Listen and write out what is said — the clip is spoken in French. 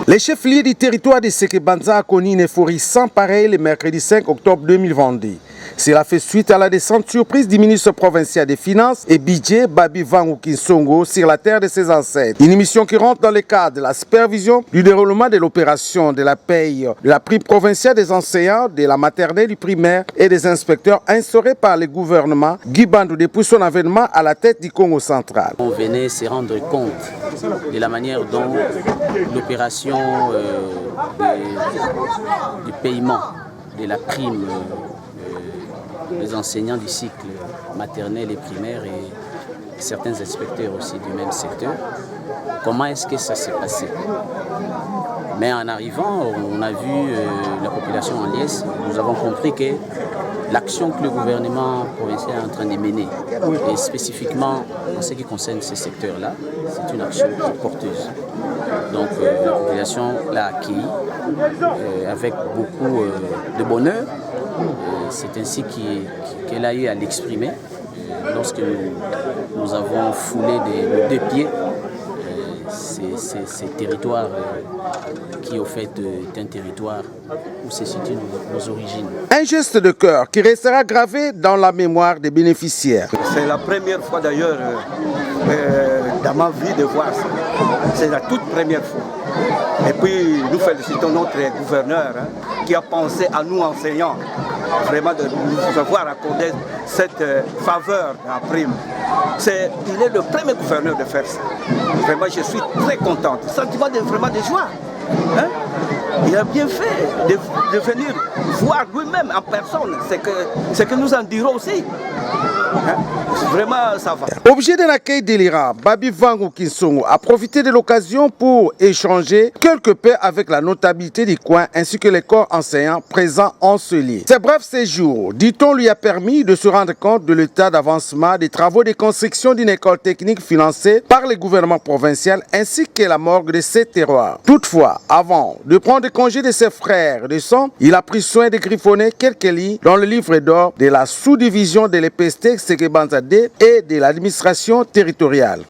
Les chefs-lieux du territoire de Sekebanza a connu une euphorie sans pareil le mercredi 5 octobre 2022. Cela fait suite à la descente surprise du ministre provincial des Finances et budget Babi Vangu Kinsongo sur la terre de ses ancêtres. Une mission qui rentre dans le cadre de la supervision du déroulement de l'opération de la paye de la prime provinciale des enseignants, de la maternelle, du primaire et des inspecteurs instaurée par le gouvernement Guy Bandou depuis son avènement à la tête du Congo central. On venait se rendre compte de la manière dont l'opération du paiement de la prime des enseignants du cycle maternel et primaire et certains inspecteurs aussi du même secteur, comment est-ce que ça s'est passé? Mais en arrivant, on a vu la population en liesse, nous avons compris que l'action que le gouvernement provincial est en train de mener, et spécifiquement en ce qui concerne ces secteurs-là, c'est une action qui est porteuse. Donc la population l'a accueilli avec beaucoup de bonheur. C'est ainsi qu'elle a eu à l'exprimer lorsque nous avons foulé de deux pieds ces territoires qui au fait est un territoire où se situent nos origines. Un geste de cœur qui restera gravé dans la mémoire des bénéficiaires. C'est la première fois d'ailleurs dans ma vie de voir ça. C'est la toute première fois. Et puis nous félicitons notre gouverneur qui a pensé à nous enseignants, vraiment de nous avoir accordé cette faveur de la prime. Il est le premier gouverneur de faire ça. Vraiment, je suis très content. Sentiment vraiment de joie. Il a bien fait de venir voir lui-même en personne ce que nous en dirons aussi. Vraiment, ça va. Objet d'un accueil délirant, Babi Vangu Kinsongo a profité de l'occasion pour échanger quelque peu avec la notabilité du coin ainsi que les corps enseignants présents en ce lieu. Ce bref séjour, dit-on, lui a permis de se rendre compte de l'état d'avancement des travaux de construction d'une école technique financée par le gouvernement provincial ainsi que la morgue de ses terroirs. Toutefois, avant de prendre congé de ses frères de sang, il a pris soin de griffonner quelques lignes dans le livre d'or de la sous-division de l'EPST Sekebanza D et de l'administration territoriale.